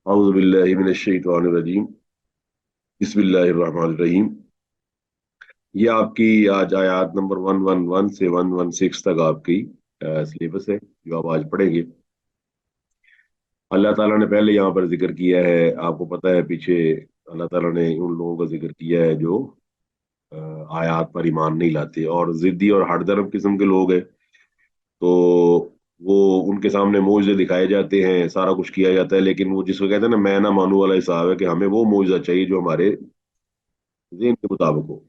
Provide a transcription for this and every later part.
अऊज़ु बिल्लाहि मिनश शैतानिर रजीम। बिस्मिल्लाहिर रहमानिर रहीम। ये आपकी आज आयत नंबर 111 से 116 तक आपकी सिलेबस है जो आप आज पढ़ेंगे। अल्लाह ताला ने पहले यहाँ पर जिक्र किया है, आपको पता है पीछे अल्लाह ताला ने उन लोगों का जिक्र किया है जो अ, आयत पर ईमान नहीं लाते और जिद्दी और हठधर्म किस्म के लोग हैं। तो वो उनके सामने मोजे दिखाए जाते हैं, सारा कुछ किया जाता है, लेकिन वो जिसको कहते हैं ना मैं ना मानू वाला हिसाब है कि हमें वो मोजा चाहिए जो हमारे ज़हन के मुताबिक हो।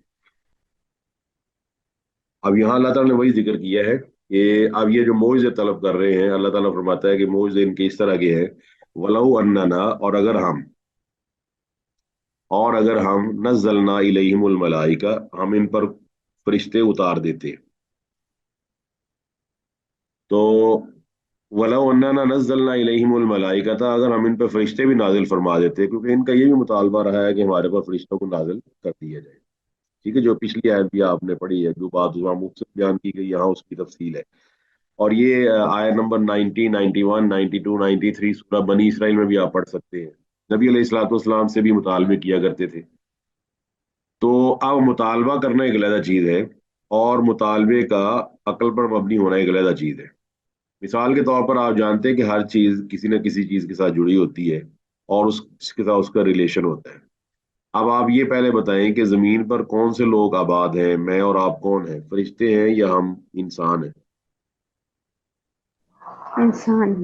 अब यहाँ अल्लाह ताला ने वही जिक्र किया है कि अब ये जो मोइज़े तलब कर रहे हैं, अल्लाह ताला फरमाता है कि मोइज़े इनके इस तरह के हैं, वलऊ अन्नना, और अगर हम नज़्ज़लना इलैहिमुल मलाइका, हम इन पर फरिश्ते उतार देते। तो वलऊ अन्नना नज़्ज़लना इलैहिमुल मलाइका था, अगर हम इन पर फरिश्ते भी नाजिल फरमा देते, क्योंकि इनका ये भी मुतालबा रहा है कि हमारे पर फरिश्तों को नाजिल कर दिया जाए। ठीक है, जो पिछली आयत भी आपने पढ़ी है, जो बात वहाँ मुफ्त बयान की गई, यहाँ उसकी तफसील है। और ये आयत नंबर 90, 91, 92, 93 सूरह बनी इसराइल में भी आप पढ़ सकते हैं। नबी अलैहिस्सलाम से भी मुतालबे किया करते थे। तो अब मुतालबा करना एक अलग चीज है और मुतालबे का अकल पर मबनी होना एक अलग चीज है। मिसाल के तौर पर आप जानते हैं कि हर चीज किसी न किसी चीज के साथ जुड़ी होती है और उसके साथ उसका रिलेशन होता है। अब आप ये पहले बताएं कि जमीन पर कौन से लोग आबाद हैं, मैं और आप कौन हैं, फरिश्ते हैं या हम इंसान हैं? इंसान।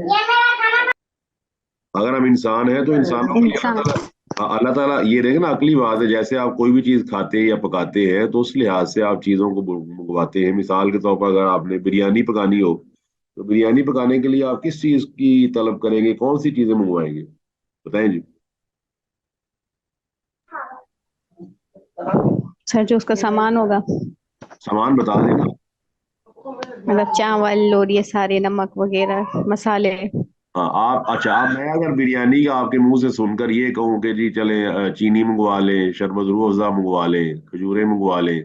अगर हम इंसान हैं तो इंसानों के लिए अल्लाह इंसान। ताला, हाँ, अल्लाह ताला ये देखे ना, अकली बात है। जैसे आप कोई भी चीज खाते हैं या पकाते हैं तो उस लिहाज से आप चीजों को मंगवाते हैं। मिसाल के तौर पर अगर आपने बिरयानी पकानी हो तो बिरयानी पकाने के लिए आप किस चीज की तलब करेंगे, कौन सी चीजें मंगवाएंगे? बताएं जी। सर, जो उसका सामान होगा, सामान बता देना। मतलब चावल और ये सारे नमक वगैरह मसाले। हाँ, आप अच्छा, आप मैं अगर बिरयानी का आपके मुंह से सुनकर ये कहूँ कि जी चले चीनी मंगवा लें, शरबत रूह अफ़ज़ा मंगवा लें, खजूरें मंगवा लें,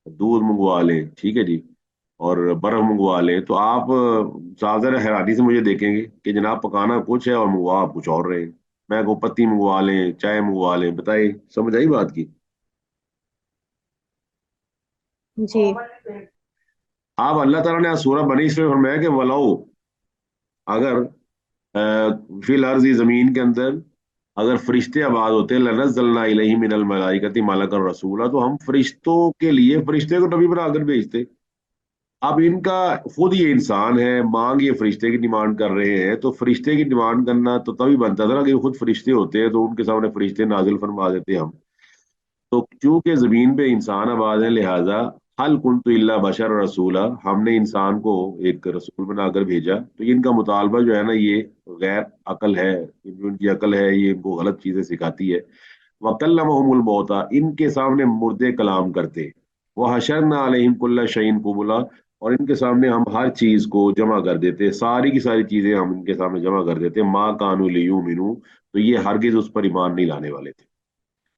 दूध मंगवा लें, ठीक है जी, और बर्फ मंगवा लें, तो आप साफ ज़रा हैरानी से मुझे देखेंगे कि जनाब पकाना कुछ है और मंगवा आप कुछ और रहे हैं। मैं को पत्ती मंगवा लें, चाय मंगवा लें, बताइए, समझ आई बात की? जी। आप अल्लाह ताला ने सूरह बनी इसमें फरमाया कि वलाओ, अगर फिल अर्ज़ जमीन के अंदर अगर फरिश्ते आबाद होते लनज़्ज़लना इलैहि मिनल मलाइकति मलकन रसूला, तो हम फरिश्तों के लिए फरिश्ते को नबी बनाकर भेजते। अब इनका खुद ये इंसान है, मांग ये फरिश्ते की डिमांड कर रहे हैं, तो फरिश्ते की डिमांड करना तो तभी बनता था ना कि वो खुद फरिश्ते होते हैं, तो उनके सामने फरिश्ते नाजिल फरमा देते हम। तो चूंकि जमीन पे इंसान आबाद है, लिहाजा हल कुंतु इल्ला बशर रसूला, हमने इंसान को एक रसूल बनाकर भेजा। तो इनका मुतालबा जो है ना, ये गैर अकल है, जो इनकी अकल है ये इनको गलत चीजें सिखाती है। वकल्लमहुमुल मौता, इनके सामने मुर्दे कलाम करते। वह हशरना अलैहिम कुल्ला शैइन कुबुला, और इनके सामने हम हर चीज को जमा कर देते, सारी की सारी चीजें हम इनके सामने जमा कर देते। माँ कानू लियुमिनू, तो ये हरगिज उस पर ईमान नहीं लाने वाले थे।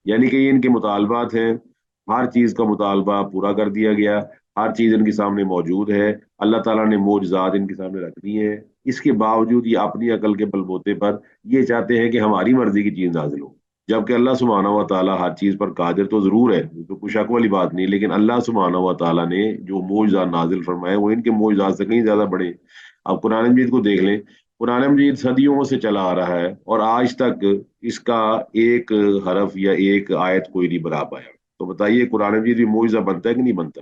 यानी कि ये इनके मुतालबात हैं, हर चीज का मुतालबा पूरा कर दिया गया, हर चीज इनके सामने मौजूद है। अल्लाह ताला ने मोजज़ात इनके सामने रख दी है। इसके बावजूद ये अपनी अकल के बलबूते पर ये चाहते हैं कि हमारी मर्जी की चीज नाजिल हो, जबकि अल्लाह सुब्हानहू व तआला हर चीज पर कादिर तो जरूर है, तो कुछ शक वाली बात नहीं, लेकिन अल्लाह सुब्हानहू व तआला ने जो मोजज़ात नाजिल फरमाए वो इनके मोजज़ात से कहीं ज्यादा बड़े हैं। अब कुरान मजीद को देख लें, कुरान मजीद सदियों से चला आ रहा है और आज तक इसका एक हरफ या एक आयत कोई नहीं बना पाया। तो बताइए, कुरान मजीद भी मुइजा बनता है कि नहीं बनता?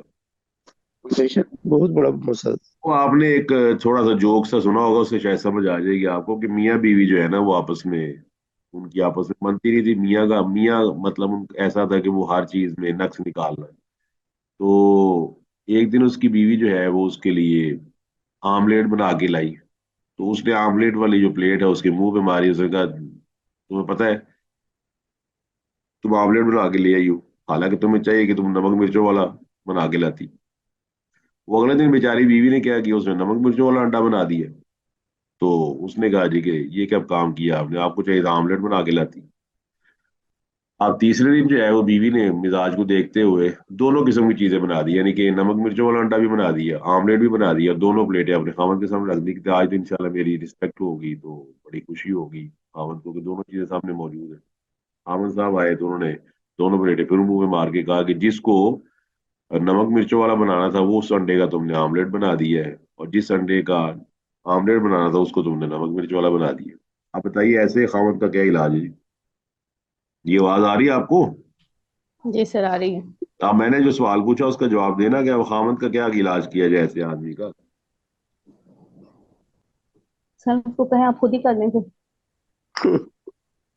बेशक बहुत बड़ा मसला। वो आपने एक थोड़ा सा जोक सा सुना होगा, उससे शायद समझ आ जाएगी आपको कि मियाँ बीवी जो है ना वो आपस में, उनकी आपस में बनती नहीं थी। मियाँ का मियाँ मतलब ऐसा था कि वो हर चीज में नक्स निकालना है। तो एक दिन उसकी बीवी जो है वो उसके लिए आमलेट बना के लाई। तो उसने आमलेट वाली जो प्लेट है उसके मुंह पे मारी, उसने कहा तुम्हें पता है तुम आमलेट बना के ले आई हो, हालांकि तुम्हें चाहिए कि तुम नमक मिर्चों वाला बना के लाती। वो अगले दिन बेचारी बीवी ने क्या किया, उसने नमक मिर्चों वाला अंडा बना दिया। तो उसने कहा जी कि ये क्या काम किया आपने, आपको चाहिए था आमलेट बना के लाती। अब तीसरे दिन जो है वो बीवी ने मिजाज को देखते हुए दोनों किस्म की चीजें बना दी, यानी कि नमक मिर्चों वाला अंडा भी बना दिया, आमलेट भी बना दिया, दोनों प्लेटें अपने खामन के सामने रख दी कि आज तो इंशाल्लाह मेरी रिस्पेक्ट होगी, तो बड़ी खुशी होगी खामन को कि दोनों चीजें सामने मौजूद है। खामन साहब आए तो उन्होंने दोनों प्लेटें फिर मुंह में मार के कहा कि जिसको नमक मिर्चों वाला बनाना था वो उस अंडे का तुमने आमलेट बना दिया है, और जिस अंडे का आमलेट बनाना था उसको तुमने नमक मिर्च वाला बना दिया। आप बताइए ऐसे खामन का क्या इलाज है जी? ये आवाज आ रही है आपको? जी सर, आ रही है। अब मैंने जो सवाल पूछा उसका जवाब देना कि अब खामन का क्या इलाज किया जाए ऐसे आदमी का। सर उसको कहें आप खुद ही कर लेंगे।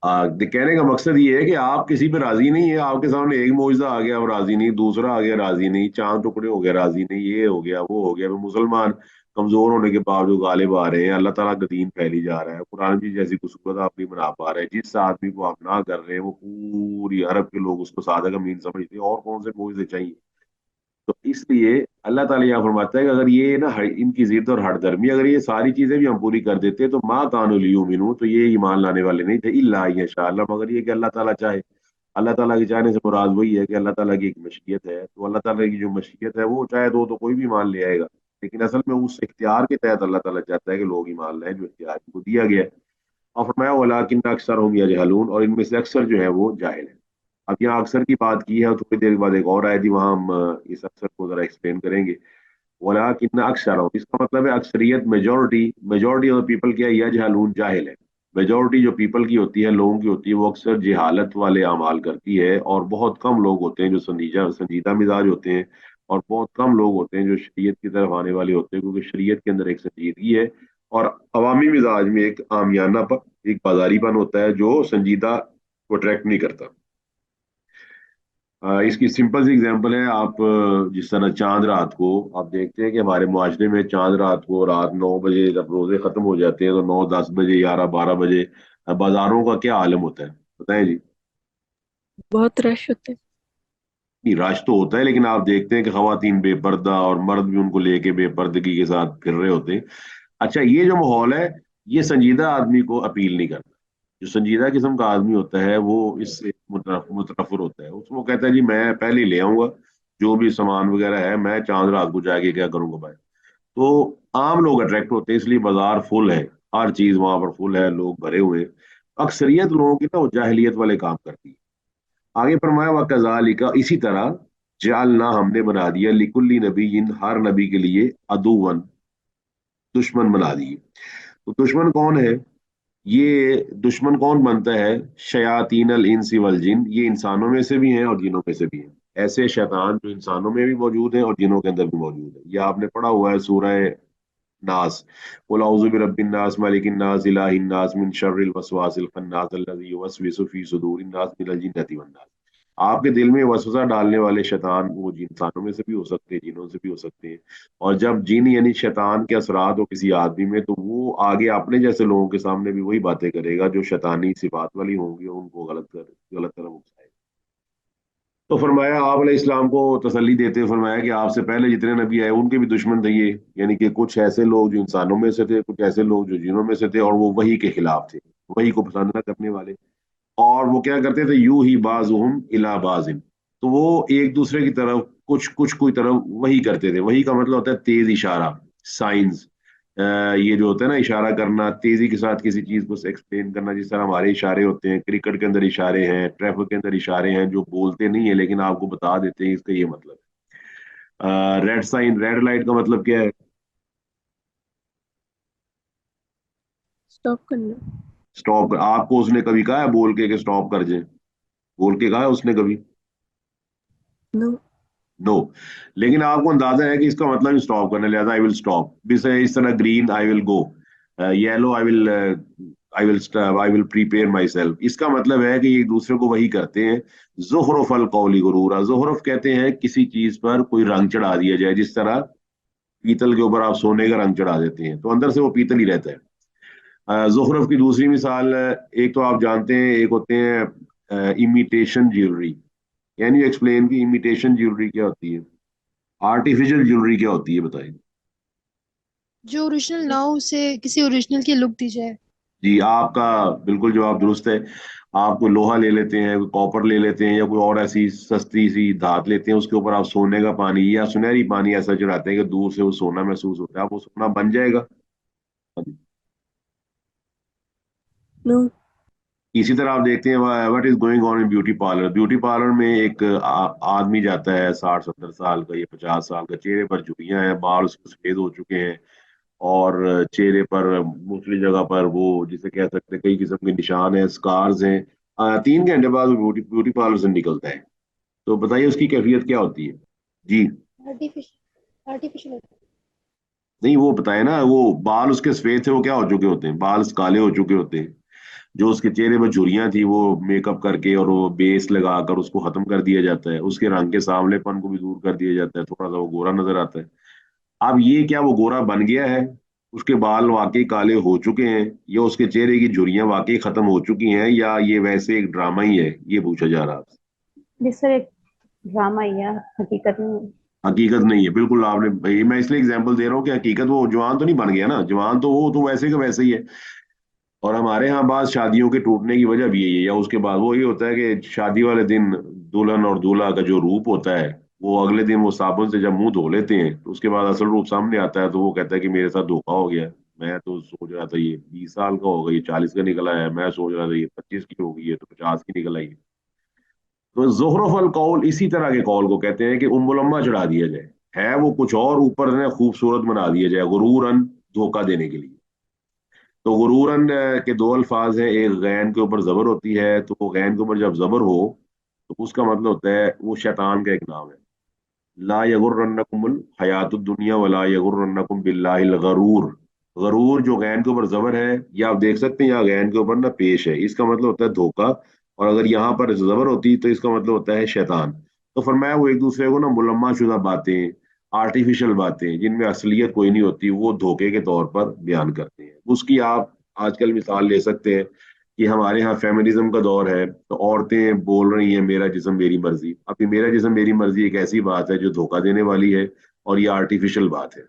कहने का मकसद ये है कि आप किसी पे राजी नहीं है, आपके सामने एक मौजूदा आ गया, आप राजी नहीं, दूसरा आ गया राजी नहीं, चांद टुकड़े हो गए राजी नहीं, ये हो गया वो हो गया, मुसलमान कमजोर होने के बावजूद गालिब आ रहे हैं, अल्लाह ताला का दीन फैली जा रहा है, कुरान की जैसी खूबसूरत आप नहीं बना पा रहे हैं, जिस आदमी को आप ना कर रहे हैं वो पूरी अरब के लोग उसको सादा अमीन समझते हैं, और कौन से मौजूदे चाहिए? तो इसलिए अल्लाह ताला यहाँ फरमाता है कि अगर ये ना इनकी जिद और हठधर्मी, अगर ये सारी चीजें भी हम पूरी कर देते तो माँ कानूल यूमिनू, तो ये ईमान लाने वाले नहीं थे, इल्ला इंशाअल्लाह, मगर ये कि अल्लाह ताला चाहे। अल्लाह ताला के चाहने से मुराद वही है कि अल्लाह ताला की एक मशीयत है, तो अल्लाह ताला की जो मशीयत है वो चाहे तो कोई भी ईमान ले आएगा, लेकिन असल में उस इख्तियार के तहत अल्लाह ताला चाहता है कि लोग ईमान लाएं जो इख्तियार को दिया गया है। और फरमाया वलाकिन अक्सर हम यजहलून, और इनमें से अक्सर जो है वो जाहिल है। अब यहाँ अक्सर की बात की है, और थोड़ी देर बाद एक और आयत थी, वहां हम इस अक्सर को जरा एक्सप्लेन करेंगे। वलाकिन अक्सर, इसका मतलब है अक्सरियत, मेजोरिटी, मेजोरिटी ऑफ पीपल क्या है, यजहलून जाहिल है। मेजोरिटी जो पीपल की होती है, लोगों की होती है, वो अक्सर जहालत वाले अमाल करती है, और बहुत कम लोग होते हैं जो संजीदा संजीदा मिजाज होते हैं, और बहुत कम लोग होते हैं जो शरीयत की तरफ आने वाले होते हैं, क्योंकि शरीयत के अंदर एक संजीदगी है, और अवामी मिजाज में एक आमियानापन, एक बाजारीपन होता है जो संजीदा को अट्रैक्ट नहीं करता। इसकी सिंपल सी एग्जांपल है, आप जिस तरह चांद रात को आप देखते हैं कि हमारे मुआशरे में चांद रात को रात 9 बजे जब रोजे खत्म हो जाते हैं तो 9, 10 बजे, 11, 12 बजे बाजारों का क्या आलम होता है, बताएं जी? बहुत रश होते हैं। नहीं, रश तो होता है, लेकिन आप देखते हैं कि खवातीन बेपर्दा और मर्द भी उनको लेके बेपर्दगी के साथ फिर रहे होते हैं। अच्छा, ये जो माहौल है ये संजीदा आदमी को अपील नहीं करता। जो संजीदा किस्म का आदमी होता है वो इससे मुतनफर होता है, उसको कहता है जी मैं पहले ही ले आऊंगा, जो भी सामान वगैरह है मैं चांद रात को जाके क्या करूंगा भाई। तो आम लोग अट्रैक्ट होते हैं, इसलिए बाजार फुल है, हर चीज वहां पर फुल है, लोग भरे हुए हैं। अक्सरियत लोगों की ना वो जाहिलियत वाले काम करती है। आगे फरमाया व कजालिका, इसी तरह जालना, हमने बना दिया, लिकुल्ली नबी, हर नबी के लिए अदुवन, दुश्मन बना दिए। तो दुश्मन कौन है? ये दुश्मन कौन बनता है? शयातीन अल इंसी वल जिन, ये इंसानों में से भी हैं और जिनों में से भी हैं। ऐसे शैतान जो इंसानों में भी मौजूद हैं और जिनों के अंदर भी मौजूद है। ये आपने पढ़ा हुआ है सूरह नास, कुल औज़ु बिरब्बिन नास मालिकिन नास इलाहिन नास मिन शर्रिल वसवासिल खन्नास अल्लज़ी युवस्विसु फी सुदूरिन नास मिनल जिन्नति वन नास। आपके दिल में वसवसा डालने वाले शैतान वो इंसानों में से भी हो सकते हैं, जिनों से भी हो सकते हैं। और जब जिन यानी शैतान के असरात हो किसी आदमी में, तो वो आगे अपने जैसे लोगों के सामने भी वही बातें करेगा जो शैतानी सिफात वाली होंगी, और उनको गलत तरफ उकसाएगा। तो फरमाया आप इस्लाम को तसल्ली देते हुए फरमाया कि आपसे पहले जितने नबी आए उनके भी दुश्मन थे ये, यानी कि कुछ ऐसे लोग जो इंसानों में से थे, कुछ ऐसे लोग जो जिनों में से थे, और वो वही के खिलाफ थे, वही को पसंद न करने वाले। और वो क्या करते थे, यू ही बाजुहुम इला बाजिन, तो वो एक दूसरे की तरफ कुछ कुछ कोई तरफ वही करते थे। वही का मतलब होता है तेज इशारा, साइंस। ये जो होता है ना इशारा करना, तेजी के साथ किसी चीज को एक्सप्लेन करना, जिस तरह हमारे इशारे होते हैं, क्रिकेट के अंदर इशारे हैं, ट्रैफिक के अंदर इशारे हैं, जो बोलते नहीं है लेकिन आपको बता देते हैं इसका ये मतलब है। रेड साइन, रेड लाइट का मतलब क्या है? स्टॉप करना। स्टॉप। आपको उसने कभी कहा है बोल के स्टॉप कर जाए? बोल के कहा है उसने कभी? नो। नो। लेकिन आपको अंदाजा है कि इसका मतलब स्टॉप करने, लिहाजा आई विल स्टॉप। इस तरह green I will go, yellow I will prepare my self, इसका मतलब है कि एक दूसरे को वही करते हैं। जुहरुफ अल कौली गुरूरा, जुहरुफ कहते हैं किसी चीज पर कोई रंग चढ़ा दिया जाए, जिस तरह पीतल के ऊपर आप सोने का रंग चढ़ा देते हैं तो अंदर से वो पीतल ही रहता है। जुहरुफ की दूसरी मिसाल, एक तो आप जानते हैं, एक होते हैं imitation jewellery. Can you explain की इमिटेशन ज्वेलरी क्या होती है, आर्टिफिशियल ज्वेलरी क्या होती है, बताइए? जो ओरिजिनल ना हो उसे किसी ओरिजिनल की लुक दी जाए। जी, आपका बिल्कुल जवाब दुरुस्त है। آپ کوئی لوہا لے لیتے ہیں، کوئی کاپر لے لیتے ہیں، یا کوئی اور ایسی سستی سی دھات لیتے ہیں، اس کے اوپر آپ سونے کا پانی یا سنہری پانی ایسا چڑھاتے ہیں کہ دور سے وہ سونا محسوس ہوتا ہے، آپ وہ سونا بن جائے گا؟ No. اسی طرح آپ دیکھتے ہیں what is going on in beauty parlour. Beauty parlour میں ایک آدمی جاتا ہے 60 70 سال کا یا 50 سال کا، چہرے پر جھریاں ہیں، بال اس کے سفید ہو چکے ہیں، اور چہرے پر مختلف جگہ پر وہ جسے کہہ سکتے ہیں کئی قسم کے نشان ہیں، اسکارز ہیں. 3 گھنٹے بعد وہ بیوٹی پارلر سے نکلتا ہے. تو بتائیے اس کی کیفیت کیا ہوتی ہے؟ جی artificial نہیں، وہ بتائے نا، وہ بال اس کے سفید تھے، وہ کیا ہو چکے ہوتے ہیں؟ بال کالے ہو چکے ہوتے ہیں. جو اس کے چہرے پر جھریاں تھی وہ میک اپ کر کے اور وہ بیس لگا کر اس کو ختم کر دیا جاتا ہے، اس کے رنگ کے سانولے پن کو بھی دور کر دیا جاتا ہے، تھوڑا سا وہ گورا نظر آتا ہے. اب یہ کیا وہ گورا بن گیا ہے؟ اس کے بال واقعی کالے ہو چکے ہیں، یا اس کے چہرے کی جھریاں واقعی ختم ہو چکی ہیں، یا یہ ویسے ایک ڈرامہ ہی ہے؟ یہ پوچھا جا رہا ہے. جس سر ایک ڈرامہ ہی ہے، حقیقت میں حقیقت نہیں ہے، بالکل. آپ نے میں اس لیے اگزامپل دے رہا ہوں کہ حقیقت وہ جوان تو نہیں بن گیا نا، جوان تو وہ تو ویسے کا ویسے ہی ہے. اور ہمارے ہاں بعض شادیوں کے ٹوٹنے کی وجہ بھی یہی ہے، یا اس کے بعد وہ یہ ہوتا ہے کہ شادی والے دن دلہن اور دولہا کا جو روپ ہوتا ہے وہ اگلے دن وہ صابن سے جب منہ دھو لیتے ہیں تو اس کے بعد اصل روپ سامنے آتا ہے، تو وہ کہتا ہے کہ میرے ساتھ دھوکا ہو گیا. میں تو سوچ رہا تھا یہ 20 سال کا ہوگا، یہ 40 کا نکلا ہے. میں سوچ رہا تھا یہ 25 کی ہوگی، یہ تو 50 کی نکل آئی. تو زخرف القول اسی طرح کے قول کو کہتے ہیں کہ ام الما چڑھا دیا جائے، ہے وہ کچھ اور، اوپر سے خوبصورت بنا دیا جائے، غرورن، دھوکہ دینے کے لیے. تو غرورن کے 2 الفاظ ہیں، ایک غین کے اوپر زبر ہوتی ہے، تو وہ غین کے اوپر جب زبر ہو تو اس کا مطلب ہوتا ہے وہ شیطان کا ایک نام ہے. لا یغرنکم الحیات الدنیا ولا یغرنکم باللہ الغرور. غرور جو غین کے اوپر زبر ہے، یا آپ دیکھ سکتے ہیں یہاں غین کے اوپر نا پیش ہے، اس کا مطلب ہوتا ہے دھوکہ، اور اگر یہاں پر زبر ہوتی تو اس کا مطلب ہوتا ہے شیطان. تو فرمایا وہ ایک دوسرے کو نا ملما شدہ باتیں، آرٹیفیشل باتیں جن میں اصلیت کوئی نہیں ہوتی، وہ دھوکے کے طور پر بیان کرتے ہیں. اس کی آپ آج کل مثال لے سکتے ہیں کہ ہمارے ہاں فیمنزم کا دور ہے، تو عورتیں بول رہی ہیں میرا جسم میری مرضی. اب یہ میرا جسم میری مرضی ایک ایسی بات ہے جو دھوکہ دینے والی ہے، اور یہ آرٹیفیشل بات ہے.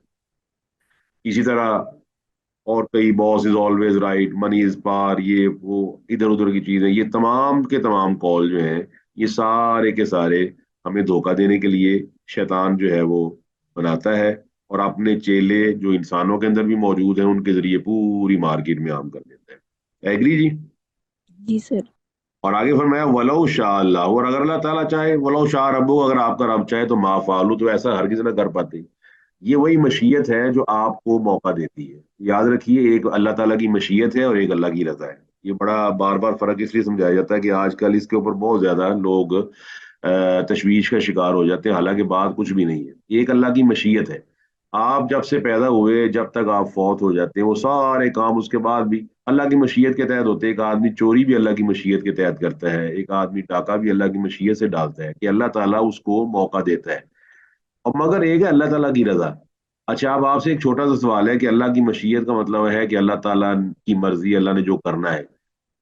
اسی طرح اور کئی باس از آلویز رائٹ، منی از پار، یہ وہ ادھر ادھر کی چیزیں، یہ تمام کے تمام کال جو ہیں، یہ سارے کے سارے ہمیں دھوکہ دینے کے لیے شیطان جو ہے وہ بناتا ہے، اور اپنے چیلے جو انسانوں کے اندر بھی موجود ہیں ان کے ذریعے پوری مارکیٹ میں عام کر دیتا ہے. ایگری جی؟ جی سر. اور آگے فرمایا ولو شاء اللہ، اور اگر اللہ تعالیٰ چاہے، ولو شاء ربو، اگر آپ کا رب چاہے تو ما فعلوا، تو ایسا ہرگز نہ کر پاتے. یہ وہی مشیت ہے جو آپ کو موقع دیتی ہے. یاد رکھیے، ایک اللہ تعالیٰ کی مشیت ہے اور ایک اللہ کی رضا ہے. یہ بڑا بار بار فرق اس لیے سمجھایا جاتا ہے کہ آج کل اس کے اوپر بہت زیادہ لوگ تشویش کا شکار ہو جاتے ہیں، حالانکہ بات کچھ بھی نہیں ہے. ایک اللہ کی مشیت ہے. آپ جب سے پیدا ہوئے جب تک آپ فوت ہو جاتے ہیں، وہ سارے کام اس کے بعد بھی اللہ کی مشیت کے تحت ہوتے ہیں. ایک آدمی چوری بھی اللہ کی مشیت کے تحت کرتا ہے، ایک آدمی ڈاکہ بھی اللہ کی مشیت سے ڈالتا ہے، کہ اللہ تعالیٰ اس کو موقع دیتا ہے. اور مگر ایک ہے اللہ تعالیٰ کی رضا. اچھا، اب آپ سے ایک چھوٹا سا سوال ہے کہ اللہ کی مشیت کا مطلب ہے کہ اللہ تعالیٰ کی مرضی، اللہ نے جو کرنا ہے.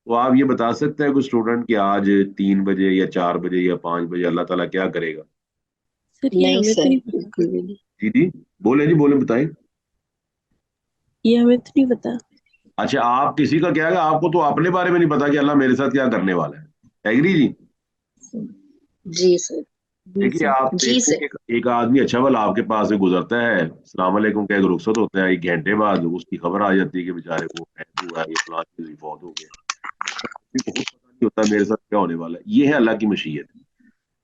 تو آپ یہ بتا سکتے ہیں کوئی اسٹوڈنٹ کہ آج 3 بجے یا 4 بجے یا 5 بجے اللہ تعالیٰ کیا کرے گا؟ سر یہ نہیں ہمیں تو سر، نہیں پتا. بالکل بھی نہیں. جی جی، جی بولیں بتائیں. یہ ہمیں تو نہیں پتا. اچھا، آپ کسی کا کیا ہے، آپ کو تو اپنے بارے میں نہیں پتا کہ اللہ میرے ساتھ کیا کرنے والا ہے. ایگری جی؟ جی سر. جی دیکھیے، سر. آپ جی دیکھتے ہیں سر. ایک آدمی اچھا والا آپ کے پاس سے گزرتا ہے، السلام علیکم کہہ کے رخصت ہوتا ہے، 1 گھنٹے بعد اس کی خبر آ جاتی ہے کہ بیچارے کو ڈیتھ ہوا ہے، یہ فلاں چیز فوت ہو گیا. کسی کو کچھ پتا نہیں ہوتا میرے ساتھ کیا ہونے والا ہے. یہ ہے اللہ کی مشیت.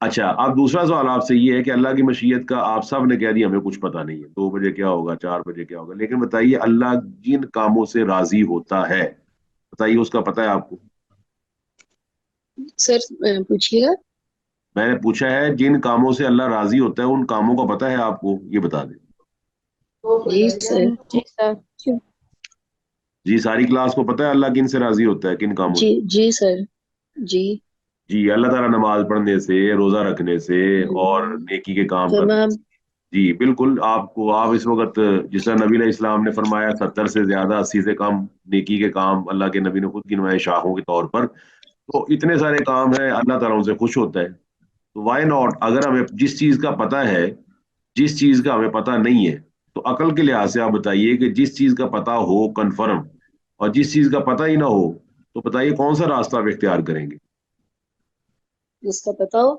اچھا، اب دوسرا سوال آپ سے یہ ہے کہ اللہ کی مشیت کا آپ سب نے کہہ دیا ہمیں کچھ پتا نہیں ہے، 2 بجے کیا ہوگا، 4 بجے کیا ہوگا، لیکن بتائیے اللہ جن کاموں سے راضی ہوتا ہے، بتائیے اس کا پتہ ہے آپ کو؟ سر پوچھیے گا. میں نے پوچھا ہے جن کاموں سے اللہ راضی ہوتا ہے ان کاموں کا پتہ ہے آپ کو؟ یہ بتا دیں. جی سر. جی سر. جی، ساری کلاس کو پتہ ہے اللہ کن سے راضی ہوتا ہے، کن کاموں جی سے؟ جی سر. جی. جی، اللہ تعالیٰ نماز پڑھنے سے، روزہ رکھنے سے، اور نیکی کے کام کرنے تمام. سے. جی بالکل. آپ اس وقت جس طرح نبی علیہ السلام نے فرمایا 70 سے زیادہ، 80 سے کم نیکی کے کام اللہ کے نبی نے خود گنوائے شاخوں کے طور پر. تو اتنے سارے کام ہیں، اللہ تعالیٰ ان سے خوش ہوتا ہے. تو وائی ناٹ، اگر ہمیں جس چیز کا پتہ ہے، جس چیز کا ہمیں پتہ نہیں ہے، تو عقل کے لحاظ سے آپ بتائیے کہ جس چیز کا پتہ ہو کنفرم، اور جس چیز کا پتہ ہی نہ ہو तो बताइए कौन सा रास्ता आप इख्तियार करेंगे? जिसका पता हो।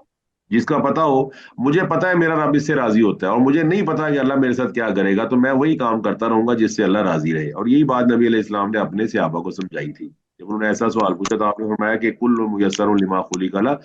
जिसका पता हो। मुझे पता है मेरा रब इससे राजी होता है, और मुझे नहीं पता कि अल्लाह मेरे साथ क्या करेगा, तो मैं वही काम करता रहूंगा जिससे अल्लाह राजी रहे। और यही बात नबी अलैहि इस्लाम ने अपने सहाबा को समझाई थी। जब उन्होंने ऐसा सवाल पूछा तो आपने फरमाया कि कुल्लु मुयस्सरुन लिमा खुलिक़ लह,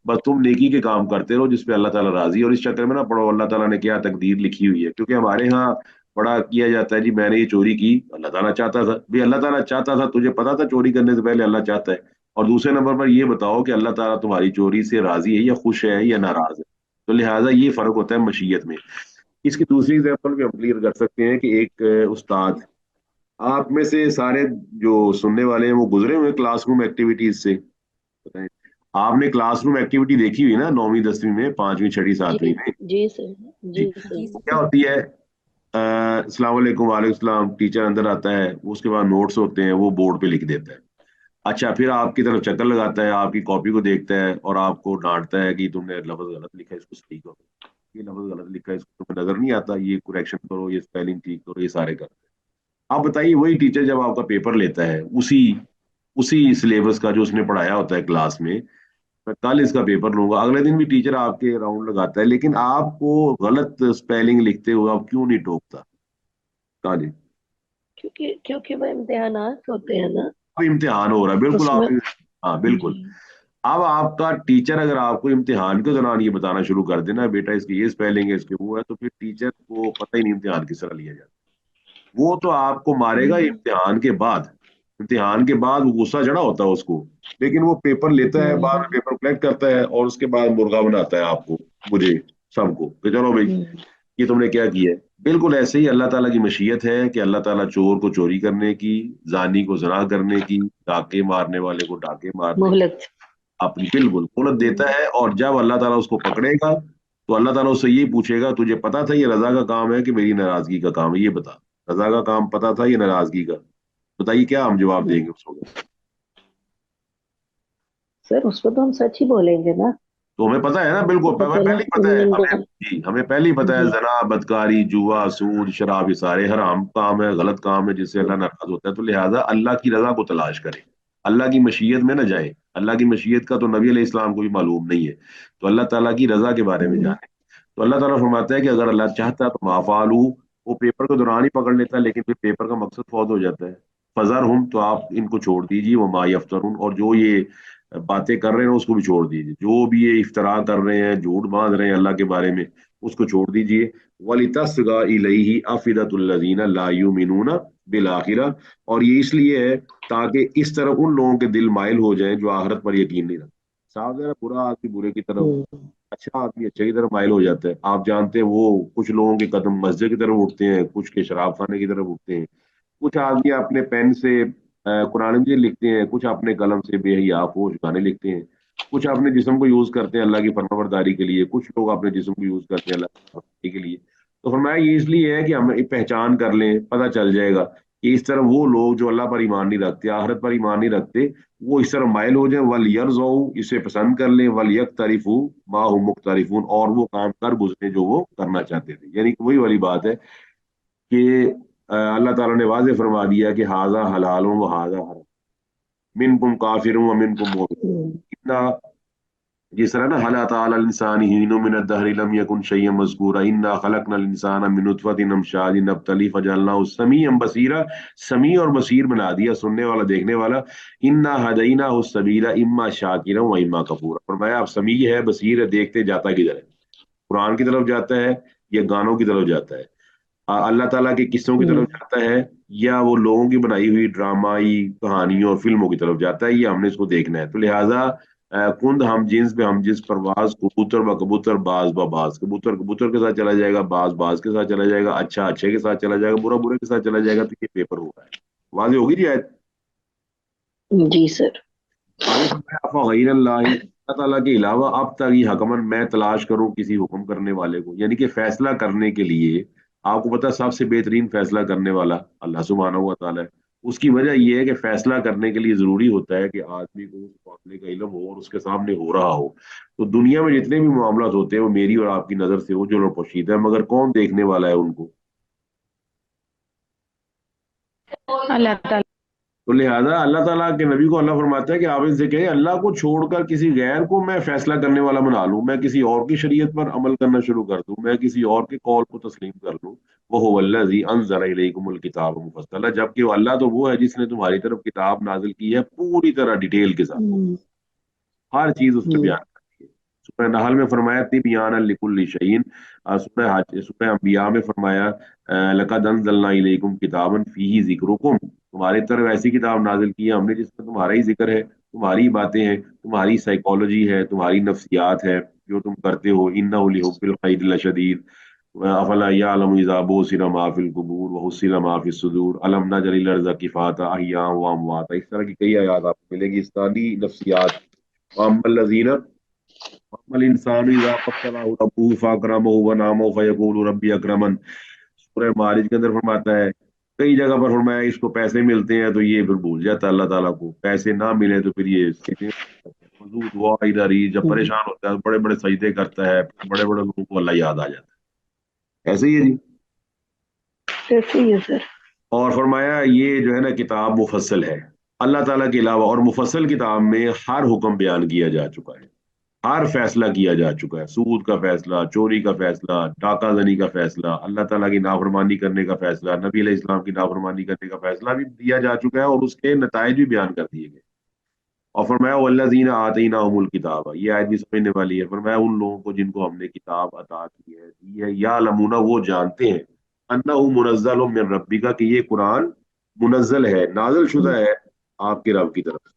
बस तुम नेकी के काम करते रहो जिस पे अल्लाह ताला राजी है। और इस चक्कर में ना पढ़ो अल्लाह ताला ने क्या तकदीर लिखी हुई है, क्योंकि हमारे यहाँ बड़ा किया जाता है जी, मैंने ये चोरी की, अल्लाह ताला चाहता था। भाई अल्लाह ताला चाहता था, तुझे पता था चोरी करने से पहले अल्लाह चाहता है। और दूसरे नंबर पर ये बताओ कि अल्लाह ताला तुम्हारी चोरी से राजी है या खुश है या नाराज है। तो लिहाजा ये फर्क होता है मशीयत में। इसकी दूसरी एग्जांपल भी हम क्लियर कर सकते हैं कि एक उस्ताद, आप में से सारे जो सुनने वाले हैं वो गुजरे हुए क्लासरूम एक्टिविटीज से, बताएं। आपने क्लासरूम एक्टिविटी देखी हुई ना, 9वीं 10वीं में, 5वीं 6वीं 7वीं जी में? जी सर। जी। जी सर। क्या होती है? अस्सलाम वालेकुम, वालेकुम सलाम, टीचर अंदर आता है, उसके बाद नोट्स होते हैं, वो बोर्ड पे लिख देता है। अच्छा, फिर आपकी तरफ चक्कर लगाता है, आपकी कॉपी को देखता है और आपको डांटता है कि तुमने लफ्ज गलत लिखा है, इसको सही करो, ये लफ्ज गलत लिखा है, इसको तुम्हें नजर नहीं आता, ये करेक्शन करो, ये स्पेलिंग ठीक करो, ये सारे कर। आप बताइए वही टीचर जब आपका पेपर लेता है, उसी उसी सिलेबस का जो उसने पढ़ाया होता है क्लास में, मैं कल इसका पेपर लूंगा, अगले दिन भी टीचर आपके राउंड लगाता है, लेकिन आपको गलत स्पेलिंग लिखते हुए आप क्यों नहीं टोकता? कहा जी। क्योंकि क्योंकि वो इम्तिहानात होते हैं ना, अब इम्तिहान हो रहा है, बिल्कुल आप। उसमें। हाँ बिल्कुल। जी। अब आपका टीचर अगर आपको इम्तिहान के दौरान ये बताना शुरू कर देना, बेटा इसकी ये स्पेलिंग है, इसके वो है, तो फिर टीचर को पता ही नहीं इम्तिहान किस तरह लिया जाता है। वो तो आपको मारेगा हम्म। इम्तिहान के बाद। इम्तिहान के बाद वो गुस्सा चढ़ा होता है उसको, लेकिन वो पेपर लेता है, बाद में हम्म। पेपर कलेक्ट करता है और उसके बाद मुर्गा बनाता है आपको, मुझे, सबको, कि चलो भाई हम्म। ये तुमने क्या किया है। बिल्कुल ऐसे ही अल्लाह ताला की मशीयत है कि अल्लाह ताला चोर को चोरी करने की, जानी को जना करने की, डाके मारने वाले को डाके मारने, मोहलत। अपनी बिल्कुल मोहलत देता हम्म। है। और जब अल्लाह ताला उसको पकड़ेगा तो अल्लाह ताला उससे ये पूछेगा, तुझे पता था ये रजा का काम है कि मेरी नाराजगी का काम है, ये बता। रजा का काम पता था या नाराजगी का? बताइए क्या हम जवाब देंगे उसको? सर उस पर तो हम सच ही बोलेंगे ना। तो हमें पता है ना, बिल्कुल पता हमें चला पहले ही पता है, उन्होंने हमें जी हमें पहले ही पता है, जी। जना, बदकारी, जुआ, सूद, शराब, ये सारे हराम काम है, गलत काम है जिससे अल्लाह नाराज होता है। तो लिहाजा अल्लाह की रजा को तलाश करें, अल्लाह की मशीयत में न जाए। अल्लाह की मशीयत का तो नबी अलैहि इस्लाम को भी मालूम नहीं है, तो अल्लाह ताला की रजा के बारे में हम्म। जाने। तो अल्लाह ताला फरमाता है कि अगर अल्लाह चाहता तो माफालू, वो पेपर के दौरान ही पकड़ लेता, लेकिन फिर पेपर का मकसद फौत हो जाता है। फजर हम, तो आप इनको छोड़ दीजिए, वो मा यफ्तरून, और जो ये बातें कर रहे हैं उसको भी छोड़ दीजिए, जो भी ये इफ्तरा कर रहे हैं, झूठ बांध रहे हैं अल्लाह के बारे में, उसको छोड़ दीजिए। वलितस्गा इलैहि अफिदतुल्लज़ीना ला युमिनूना बिल आखिरा, और ये इसलिए है ताकि इस तरफ उन लोगों के दिल माइल हो जाएं जो आखिरत पर यकीन नहीं रखते। साफ ज़रा, बुरा आदमी बुरे की तरफ, हम्म। अच्छा आदमी अच्छे की तरफ माइल हो जाता है। आप जानते हैं वो कुछ लोगों के कदम मस्जिद की तरफ उठते हैं, कुछ के शराब खाने की तरफ उठते हैं, कुछ आदमी अपने पेन से कुरान मजीद लिखते हैं, कुछ अपने कलम से बेहया फोश गाने लिखते हैं, कुछ अपने जिस्म को यूज करते हैं अल्लाह की फरमाबरदारी के लिए, कुछ लोग अपने जिस्म को यूज करते हैं अल्लाह की फरमाबरदारी के लिए। तो फरमाया ये इसलिए है कि हम पहचान कर लें, पता चल जाएगा कि इस तरह वो लोग जो अल्लाह पर ईमान नहीं रखते, आखिरत पर ईमान नहीं रखते, वो इस तरह माइल हो जाए। वल यरज़ौ, इसे पसंद कर लें, वल यक्तरिफू मा हुम मुख्तरिफून, और वो काम कर गुजरे जो वो करना चाहते थे। यानी कि वही वाली बात है कि अल्लाह ताला ने वाज़ेह फरमा दिया कि हाजा हलाल व हाजा हराम, मिनकुम काफिर व मिनकुम मोमिन। हम्म। इन्ना, जिस तरह ना, हल अता अल इंसानी हीनुम मिन अद-दहरि लम यकुन शय्यन मज़कूरा, इन्ना खलकनल इंसाना मिन नुतफतिन अमशाजिन नब्तली फजअलनाहु समीअन बसीरा, समी और बसीर बना दिया, सुनने वाला देखने वाला। इन्ना हदैनाहु सबीला इम्मा शाकिरा व इम्मा कफूरा। फरमाया आप समी है, बसीर है, देखते जाता किधर है, कुरान की तरफ जाता है या गानों की तरफ जाता है, अल्लाह ताला के किस्सों की तरफ हम्म। जाता है, या वो लोगों की बनाई हुई ड्रामाई कहानियों और फिल्मों की तरफ जाता है, ये हमने इसको देखना है। तो लिहाजा कुंद हम जिन्स पे हम जिस परवाज, कबूतर ब कबूतर, बाज ब बाज, कबूतर कबूतर के साथ चला जाएगा, बाज बाज के साथ चला जाएगा, अच्छा अच्छे के साथ चला जाएगा, बुरा बुरे के साथ चला जाएगा। तो ये पेपर हो रहा है, वाज़ेह होगी जी आयत? जी सर। आगे फरमाया, अफ़ा गैरल्लाहि, अल्लाह ताला के अलावा अब तक ये हकमन, मैं तलाश करूं किसी हुक्म करने वाले को, यानी कि फैसला करने के लिए। आपको पता है सबसे बेहतरीन फैसला करने वाला अल्लाह सुब्हानहू व तआला है। उसकी वजह यह है कि फैसला करने के लिए जरूरी होता है कि आदमी को उस मामले का इल्म हो और उसके सामने हो रहा हो। तो दुनिया में जितने भी मामला होते हैं वो मेरी और आपकी नजर से उज्जवल और पोशीदा है, मगर कौन देखने वाला है उनको? अल्लाह ताला। تو لہٰذا اللہ تعالیٰ کے نبی کو اللہ فرماتا ہے کہ آپ ان سے کہیں اللہ کو چھوڑ کر کسی غیر کو میں فیصلہ کرنے والا بنا لوں، میں کسی اور کی شریعت پر عمل کرنا شروع کر دوں، میں کسی اور کے قول کو تسلیم کر لوں۔ وہ الذی انزل الیکم الکتاب مفصلا، جبکہ وہ اللہ تو وہ ہے جس نے تمہاری طرف کتاب نازل کی ہے پوری طرح ڈیٹیل کے ساتھ، ہر چیز اس میں بیان کرتی ہے۔ سورہ نحل میں فرمایا تبیانا لکل شیء، سورہ انبیاء میں فرمایا لقد انزلنا الیکم کتابا فیہ ذکرکم، تمہاری طرف ایسی کتاب نازل کی ہے ہم نے جس میں تمہارا ہی ذکر ہے، تمہاری باتیں ہیں، تمہاری سائیکالوجی ہے، تمہاری نفسیات ہے، جو تم کرتے ہو۔ انہ لحب الخیر لشدید افلا یعلم اذا بعثر ما فی القبور وحصل ما فی الصدور الم نجعل الارض کفاتا احیاء وامواتا، اس طرح کی کئی آیات آپ کو ملے گی اسلامی نفسیات۔ واما الذین واما الانسان اذا ما ابتلاه ربه فاکرمه ونعمه فیقول ربی اکرمن، سورہ معارج کے اندر فرماتا ہے، کئی جگہ پر فرمایا اس کو پیسے ملتے ہیں تو یہ پھر بھول جاتا ہے اللہ تعالیٰ کو، پیسے نہ ملے تو پھر یہ وضو دعا اداری، جب پریشان ہوتا ہے بڑے بڑے سجدے کرتا ہے، بڑے بڑے لوگوں کو اللہ یاد آ جاتا ہے، ایسے ہی ہے جی۔ ایسے ہی ہے سر۔ اور فرمایا یہ جو ہے نا کتاب مفصل ہے، اللہ تعالیٰ کے علاوہ اور مفصل کتاب میں ہر حکم بیان کیا جا چکا ہے، ہر فیصلہ کیا جا چکا ہے، سود کا فیصلہ، چوری کا فیصلہ، ڈاکہ زنی کا فیصلہ، اللہ تعالیٰ کی نافرمانی کرنے کا فیصلہ، نبی علیہ السلام کی نافرمانی کرنے کا فیصلہ بھی دیا جا چکا ہے، اور اس کے نتائج بھی بیان کر دیے گئے۔ اور فرمایا والذین آتیناہم الکتاب، یہ آیت بھی سمجھنے والی ہے، فرمایا ان لوگوں کو جن کو ہم نے کتاب عطا کی ہے، دی ہے، یعلمون وہ جانتے ہیں، انہ منزل من ربک کہ یہ قرآن منزل ہے، نازل شدہ ہے آپ کے رب کی طرف سے۔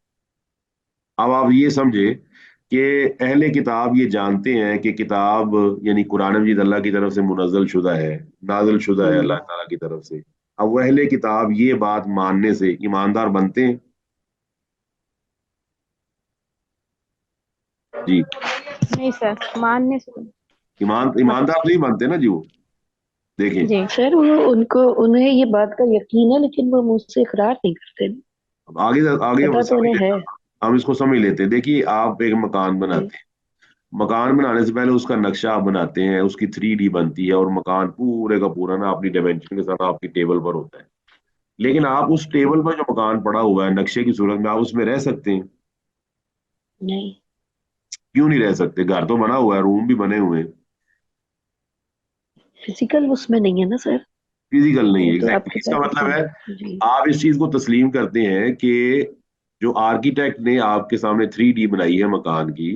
اب آپ یہ سمجھے کہ اہل کتاب یہ جانتے ہیں کہ کتاب یعنی قرآن مجید اللہ کی طرف سے منزل شدہ ہے، نازل شدہ ہے اللہ تعالیٰ کی طرف سے، اب وہ اہل کتاب یہ بات ماننے سے ایماندار بنتے ہیں؟ جی نہیں سر، ماننے سے ایماندار نہیں بنتے نا جی وہ، دیکھیں جی سر وہ انہیں یہ بات کا یقین ہے لیکن وہ مجھ سے اقرار نہیں کرتے، اب آگے آگے پتا تو انہیں ہے۔ ہم اس کو سمجھ لیتے ہیں۔ دیکھیے آپ ایک مکان بناتے ہیں، مکان بنانے سے پہلے اس کا نقشہ آپ بناتے ہیں، اس کی 3D بنتی ہے، اور مکان پورے کا پورا نا اپنی ڈائمینشن کے ساتھ آپ کی ٹیبل پر ہوتا ہے، لیکن آپ اس ٹیبل پر جو مکان پڑا ہوا ہے نقشے کی صورت میں، آپ اس میں رہ سکتے ہیں؟ نہیں، کیوں نہیں رہ سکتے؟ گھر تو بنا ہوا ہے، روم بھی بنے ہوئے ہیں، فزیکل اس میں نہیں ہے نا سر، فزیکل نہیں ہے۔ وہ تو آپ ایگزیکٹلی کے اس کا مطلب ہے جی آپ اس چیز کو تسلیم کرتے ہیں کہ جو آرکیٹیکٹ نے آپ کے سامنے 3D بنائی ہے مکان کی،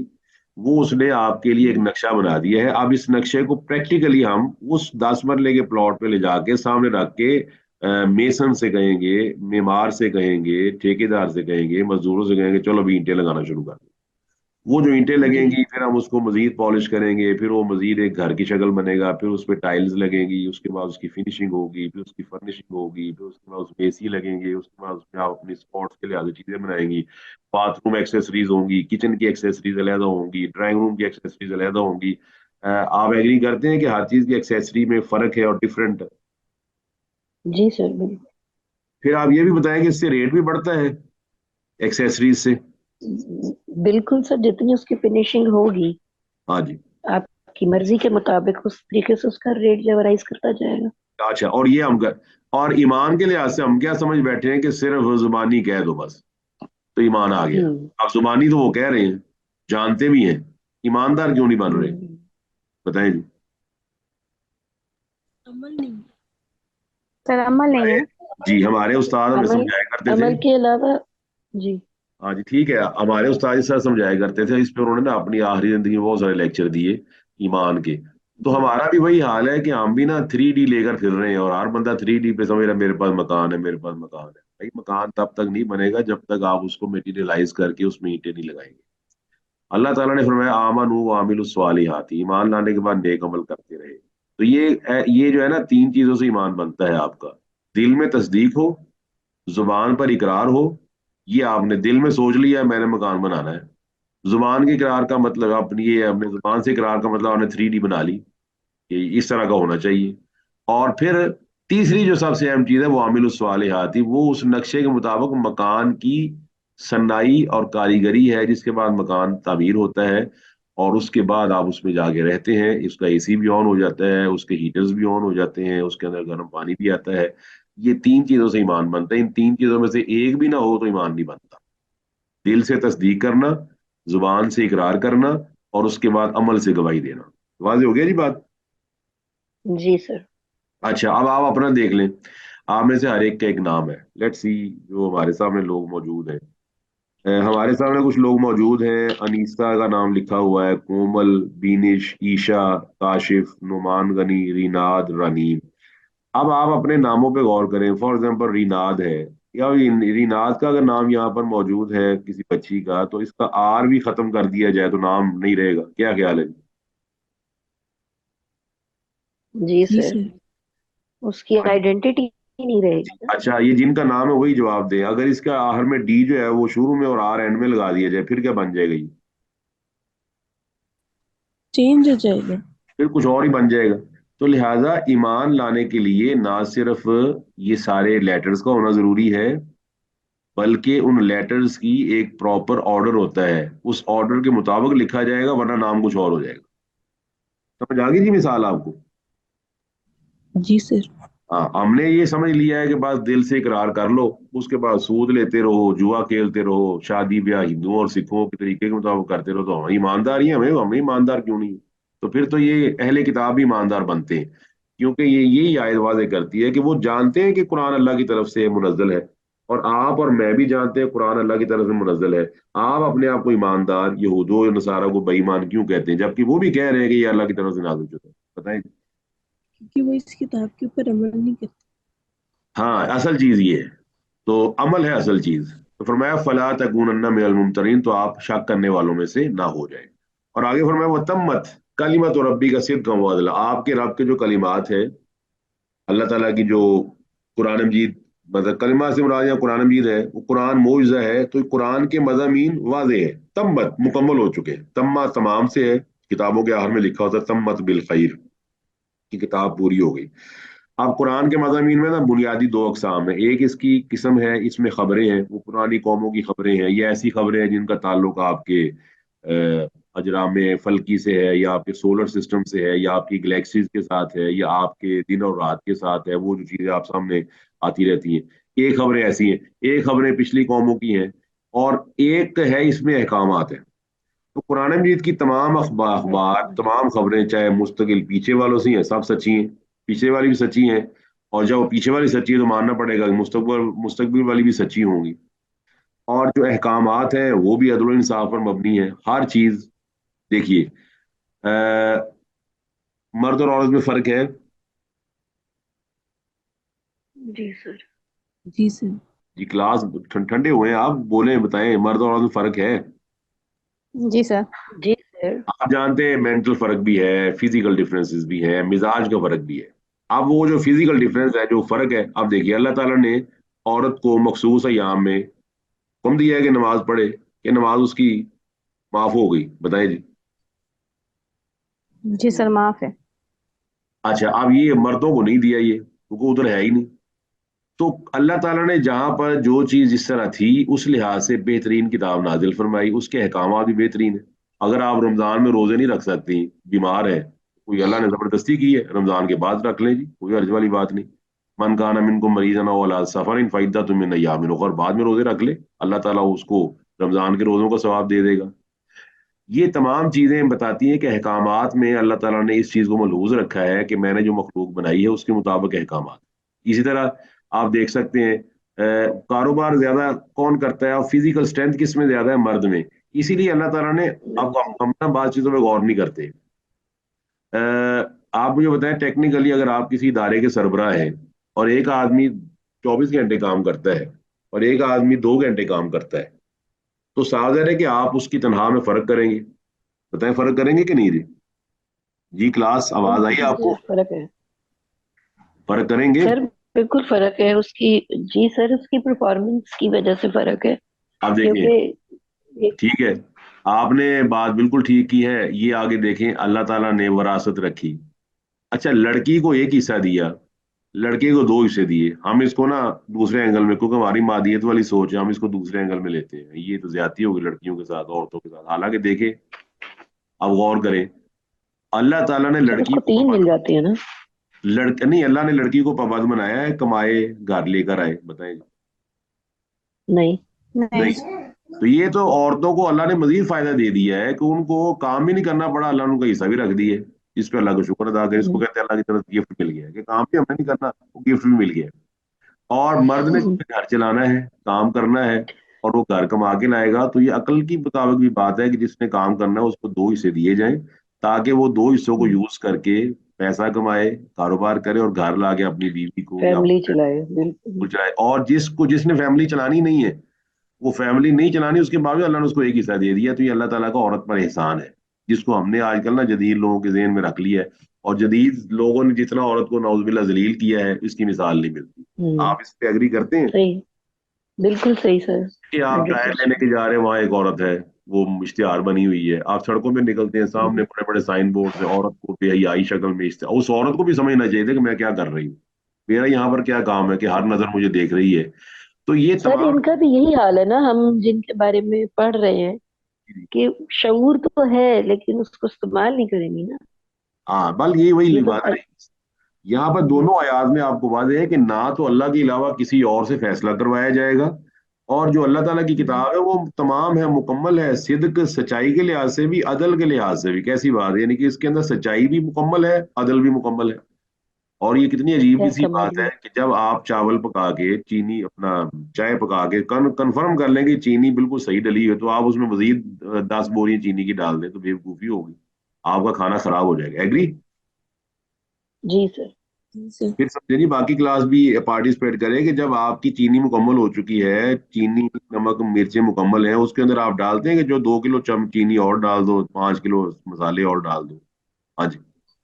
وہ اس نے آپ کے لیے ایک نقشہ بنا دیا ہے، اب اس نقشے کو پریکٹیکلی ہم اس 10 مرلے کے پلاٹ پہ لے جا کے سامنے رکھ کے میسن سے کہیں گے، معمار سے کہیں گے، ٹھیکیدار سے کہیں گے، مزدوروں سے کہیں گے چلو ابھی اینٹیں لگانا شروع کر دیں۔ وہ جو اینٹیں لگیں گی پھر ہم اس کو مزید پالش کریں گے، پھر وہ مزید ایک گھر کی شکل بنے گا، پھر اس پہ ٹائلز لگیں گی، اس کے بعد اس کی فنیشنگ ہوگی، پھر اس کی فرنیشنگ ہوگی، پھر اس کے بعد اس میں AC لگیں گے، اس کے بعد اس میں آپ اپنی اسپورٹس کے لحاظ سے چیزیں بنائیں گی، باتھ روم ایکسیسریز ہوں گی، کچن کی ایکسیسریز علیحدہ ہوں گی، ڈرائنگ روم کی ایکسیسریز علیحدہ ہوں گی۔ آپ ایگری کرتے ہیں کہ ہر چیز کی ایکسیسری میں فرق ہے اور ڈفرینٹ ہے؟ جی سر بالکل، پھر آپ یہ بھی بتائیں کہ اس سے ریٹ بھی بڑھتا ہے ایکسیسریز سے؟ بالکل سر، جتنی اس کی فنیشنگ ہوگی ہاں جی۔ آپ کی مرضی کے مطابق اس طریقے سے اس کا ریٹ جو رائز کرتا جائے گا۔ اچھا، اور یہ اور ایمان کے لحاظ سے ہم کیا سمجھ بیٹھے ہیں کہ صرف زبانی کہہ دو بس تو ایمان آ گیا؟ اب زبانی تو وہ کہہ رہے ہیں، جانتے بھی ہیں، ایماندار کیوں نہیں بن رہے؟ بتائیں جی۔ عمل نہیں ہے۔ سر عمل نہیں ہے۔ جی ہمارے استاد ہمیں عمل سمجھایا کرتے تھے، عمل کے علاوہ جی ہاں جی ٹھیک ہے، ہمارے استاد اس طرح سمجھایا کرتے تھے، اس پہ انہوں نے نا اپنی آخری زندگی میں بہت سارے لیکچر دیے ایمان کے۔ تو ہمارا بھی وہی حال ہے کہ ہم بھی نا 3D لے کر پھر رہے ہیں، اور ہر بندہ 3D پہ سمجھ رہا ہے میرے پاس مکان ہے، میرے پاس مکان ہے۔ بھائی مکان تب تک نہیں بنے گا جب تک آپ اس کو میٹیریلائز کر کے اس میں اینٹیں نہیں لگائیں گے۔ اللہ تعالیٰ نے فرمایا آمنوا وعملوا الصالحات، ایمان لانے کے بعد نیک عمل کرتے رہے۔ تو یہ جو ہے نا 3 چیزوں سے ایمان بنتا ہے آپ کا، دل میں تصدیق ہو، زبان پر اقرار ہو، یہ آپ نے دل میں سوچ لیا ہے میں نے مکان بنانا ہے، زبان کے اقرار کا مطلب اپنے زبان سے اقرار کا مطلب آپ نے 3D بنا لی کہ اس طرح کا ہونا چاہیے۔ اور پھر تیسری جو سب سے اہم چیز ہے وہ عامل الصالحات، وہ اس نقشے کے مطابق مکان کی صنائی اور کاریگری ہے جس کے بعد مکان تعمیر ہوتا ہے، اور اس کے بعد آپ اس میں جا کے رہتے ہیں، اس کا AC بھی آن ہو جاتا ہے، اس کے ہیٹرز بھی آن ہو جاتے ہیں، اس کے اندر گرم پانی بھی آتا ہے۔ یہ 3 چیزوں سے ایمان بنتا ہے. ان 3 چیزوں میں سے ایک بھی نہ ہو تو ایمان نہیں بنتا. دل سے تصدیق کرنا، زبان سے اقرار کرنا، اور اس کے بعد عمل سے گواہی دینا. واضح ہو گیا جی بات؟ جی سر. اچھا اب آپ اپنا دیکھ لیں. آپ میں سے ہر ایک کا ایک نام ہے. لیٹ سی جو ہمارے سامنے لوگ موجود ہیں. ہمارے سامنے کچھ لوگ موجود ہیں. انیسا کا نام لکھا ہوا ہے، کومل، بینش، عیشا، کاشف، نعمان غنی، ریناد، رنیم. اب آپ اپنے ناموں پہ غور کریں. فار ایگزامپل ریناد ہے، یا ریناد کا اگر نام یہاں پر موجود ہے کسی بچی کا، تو اس کا آر بھی ختم کر دیا جائے تو نام نہیں رہے گا. کیا خیال ہے؟ جی جی سر. سر. اس کی آئیڈینٹی نہیں رہے گی. اچھا یہ جن کا نام ہے وہی جواب دیں. اگر اس کا آخر میں ڈی جو ہے وہ شروع میں اور آر اینڈ میں لگا دیا جائے پھر کیا بن جائے گا؟ یہ چینج ہو جائے گا. پھر کچھ اور ہی بن جائے گا. تو لہٰذا ایمان لانے کے لیے نہ صرف یہ سارے لیٹرز کا ہونا ضروری ہے، بلکہ ان لیٹرز کی ایک پراپر آرڈر ہوتا ہے. اس آرڈر کے مطابق لکھا جائے گا ورنہ نام کچھ اور ہو جائے گا. سمجھ آ گئی جی مثال آپ کو؟ جی سر. ہاں ہم نے یہ سمجھ لیا ہے کہ بس دل سے اقرار کر لو، اس کے بعد سود لیتے رہو، جوا کھیلتے رہو، شادی بیاہ ہندوؤں اور سکھوں کے طریقے کے مطابق کرتے رہو تو ہم ایماندار ہی ہیں. ہم ایماندار کیوں نہیں؟ تو پھر تو یہ اہل کتاب بھی ایماندار بنتے ہیں، کیونکہ یہی آیت واضح کرتی ہے کہ وہ جانتے ہیں کہ قرآن اللہ کی طرف سے منزل ہے، اور آپ اور میں بھی جانتے ہیں قرآن اللہ کی طرف سے منزل ہے. آپ اپنے آپ کو ایماندار، یہود و نصارہ کو بے ایمان کیوں کہتے ہیں جبکہ وہ بھی کہہ رہے ہیں کہ یہ اللہ کی طرف سے نازل شدہ ہے؟ بتائیں. کیونکہ وہ اس کتاب کے اوپر عمل نہیں کرتے. ہاں اصل چیز یہ ہے. تو عمل ہے اصل چیز. تو فرمایا فلا تکونن من الممترین، تو آپ شک کرنے والوں میں سے نہ ہو جائیں. اور آگے فرمایا وتمت کلمت ربی کا صدقا وعدلا، آپ کے رب کے جو کلمات ہے اللہ تعالیٰ کی، جو قرآن مجید، مطلب کلمات سے مراد یہاں قرآن مجید ہے، وہ قرآن معجزہ ہے تو قرآن کے مضامین واضح ہے، تمت مکمل ہو چکے ہیں. تمہ تمام سے ہے، کتابوں کے آخر میں لکھا ہوتا ہے تمت بالخیر، کی کتاب پوری ہو گئی. اب قرآن کے مضامین میں نا بنیادی 2 اقسام ہیں. ایک اس کی قسم ہے، اس میں خبریں ہیں، وہ پرانی قوموں کی خبریں ہیں. یہ ایسی خبریں ہیں جن کا تعلق آپ کے اجرام فلکی سے ہے، یا آپ کے سولر سسٹم سے ہے، یا آپ کی گلیکسیز کے ساتھ ہے، یا آپ کے دن اور رات کے ساتھ ہے. وہ جو چیزیں آپ سامنے آتی رہتی ہیں، ایک خبریں ایسی ہیں. ایک خبریں پچھلی قوموں کی ہیں، اور ایک ہے اس میں احکامات ہیں. تو قرآن مجید کی تمام اخبار، تمام خبریں، چاہے مستقل پیچھے والوں سے ہیں، سب سچی ہیں. پیچھے والی بھی سچی ہیں، اور جب وہ پیچھے والی سچی ہے تو ماننا پڑے گا کہ مستقبل والی بھی سچی ہوں گی. اور جو احکامات ہیں وہ بھی عدل و انصاف پر مبنی ہے. ہر چیز دیکھیے، مرد اور عورت میں فرق ہے. جی سر. جی سر. جی کلاس ٹھنڈے ہوئے ہیں، آپ بولیں، بتائیں، مرد اور عورت میں فرق ہے. جی سر. جی سر. آپ جانتے ہیں مینٹل فرق بھی ہے، فزیکل ڈفرینسز بھی ہے، مزاج کا فرق بھی ہے. اب وہ جو فزیکل ڈفرینس ہے، جو فرق ہے، اب دیکھیے اللہ تعالیٰ نے عورت کو مخصوص ایام میں حکم دیا ہے کہ نماز پڑھے، کہ نماز اس کی معاف ہو گئی. بتائیں جی. جی سر معاف ہے. اچھا اب یہ مردوں کو نہیں دیا یہ، کیونکہ ادھر ہے ہی نہیں. تو اللہ تعالیٰ نے جہاں پر جو چیز جس طرح تھی اس لحاظ سے بہترین کتاب نازل فرمائی، اس کے احکامات بھی بہترین ہیں. اگر آپ رمضان میں روزے نہیں رکھ سکتی، بیمار ہے، کوئی اللہ نے زبردستی کی ہے، رمضان کے بعد رکھ لیں جی، کوئی حرج والی بات نہیں. من کان منکم مریضا او علی سفر فعدۃ من ایام اخر، بعد میں روزے رکھ لے، اللہ تعالیٰ اس کو رمضان کے روزوں کا ثواب دے دے گا. یہ تمام چیزیں بتاتی ہیں کہ احکامات میں اللہ تعالیٰ نے اس چیز کو ملحوظ رکھا ہے کہ میں نے جو مخلوق بنائی ہے اس کے مطابق احکامات. اسی طرح آپ دیکھ سکتے ہیں کاروبار زیادہ کون کرتا ہے اور فزیکل اسٹرینتھ کس میں زیادہ ہے؟ مرد میں. اسی لیے اللہ تعالیٰ نے، اب ہم نا بعض چیزوں پہ غور نہیں کرتے. آپ مجھے بتائیں ٹیکنیکلی اگر آپ کسی ادارے کے سربراہ ہیں اور ایک آدمی 24 گھنٹے کام کرتا ہے اور ایک آدمی 2 گھنٹے کام کرتا ہے، تو صاف ظاہر ہے کہ آپ اس کی تنخواہ میں فرق کریں گے. بتائیں فرق کریں گے کہ نہیں جی؟ جی کلاس آواز آئی جی آپ کو؟ سر فرق ہے. فرق کریں گے. سر بالکل فرق ہے اس کی. جی سر اس کی پرفارمنس کی وجہ سے فرق ہے. آپ دیکھیں، کیونکہ ٹھیک ہے، آپ نے بات بالکل ٹھیک کی ہے. یہ آگے دیکھیں اللہ تعالیٰ نے وراثت رکھی. اچھا لڑکی کو ایک حصہ دیا، لڑکے کو 2 حصے دیے. ہم اس کو نا دوسرے اینگل میں، کیونکہ ہماری مادیت والی سوچ ہے، ہم اس کو دوسرے اینگل میں لیتے ہیں. یہ تو زیادتی ہوگی لڑکیوں کے ساتھ، عورتوں کے ساتھ. حالانکہ دیکھیں، اب غور کریں، اللہ تعالیٰ نے سر اس لڑکی کو 3 مل جاتی ہے نا. लड़का नहीं, अल्लाह ने लड़की को पाबंद बनाया है कमाए घर लेकर आए, बताएं जी। नहीं। नहीं। नहीं। तो ये तो औरतों को अल्लाह ने मजीद फायदा दे दिया है कि उनको काम भी नहीं करना पड़ा, अल्लाह ने उनका हिस्सा भी रख दिया है। इस पे अल्लाह का शुक्र अदा करें, इसको हम्म, कहते हैं अल्लाह की तरफ गिफ्ट मिल गया है कि काम भी हमें नहीं करना, वो गिफ्ट भी मिल गया है। और मर्द ने हम्म, जिसने घर चलाना है, काम करना है, और वो घर कमा के लाएगा, तो ये अकल की मुताबिक भी बात है कि जिसने काम करना है उसको दो हिस्से दिए जाएं, ताकि वो दो हिस्सों को हम्म। यूज करके पैसा कमाए, कारोबार करे और घर लाके अपनी बीवी को या फैमिली अपने चलाए, बिल्कुल। को चलाए। और जिसने फैमिली चलानी नहीं है, वो फैमिली नहीं चलानी, उसके बावजूद अल्लाह ने उसको एक हिस्सा दे दिया। तो ये अल्लाह ताला का औरत पर एहसान है, जिसको हमने आजकल ना जदीद लोगों के ज़हन में रख लिया है। और जदीद लोगों ने जितना औरत को नाउजुबिल्लाह जलील किया है, इसकी मिसाल नहीं मिलती। हम्म। आप इस पे एग्री करते हैं सही, बिल्कुल सही सर। कि आप टायर लेने 100%। के जा रहे हैं, वहां एक औरत है, वो इश्तिहार बनी हुई है, आप सड़कों में निकलते हैं, सामने बड़े बड़े साइन बोर्ड से औरत को बेहयाई शक्ल में इश्तिहार, उस औरत को भी समझना चाहिए था कि मैं क्या कर रही हूँ, मेरा यहाँ पर क्या काम है कि हर नजर मुझे देख रही है। तो ये सर तमाम। इनका भी यही हाल है ना, हम जिनके बारे में पढ़ रहे हैं कि शऊर तो है लेकिन उसको इस्तेमाल नहीं करेंगी ना। हाँ, बल ये वही ये तो बात है। यहाँ पर जी। दोनों आयात में आपको वाज़ेह है कि ना तो अल्लाह के अलावा किसी और से फैसला करवाया जाएगा, और जो अल्लाह ताला की किताब है वो तमाम है, मुकम्मल है, सिद्क सच्चाई के लिहाज से भी, अदल के लिहाज से भी। कैसी बात है, यानी कि इसके अंदर सच्चाई भी मुकम्मल है, अदल भी मुकम्मल है। और ये कितनी अजीब सी कैसा बात है मतलब? कि जब आप चावल पका के चीनी अपना चाय पका के कन्फर्म कर लें कि चीनी बिल्कुल सही डली है, तो आप उसमें मजीद 10 बोरी चीनी की डाल दें, तो बेवकूफ़ी होगी, आपका खाना खराब हो जाएगा। एग्री? जी सर। जी सर। फिर समझे नहीं, बाकी क्लास भी पार्टिसिपेट करे कि जब आपकी चीनी मुकम्मल हो चुकी है, चीनी नमक मिर्चें मुकम्मल हैं, उसके अंदर आप डालते हैं कि जो 2 किलो चीनी और डाल दो, 5 किलो मसाले और डाल दो। हाँ जी।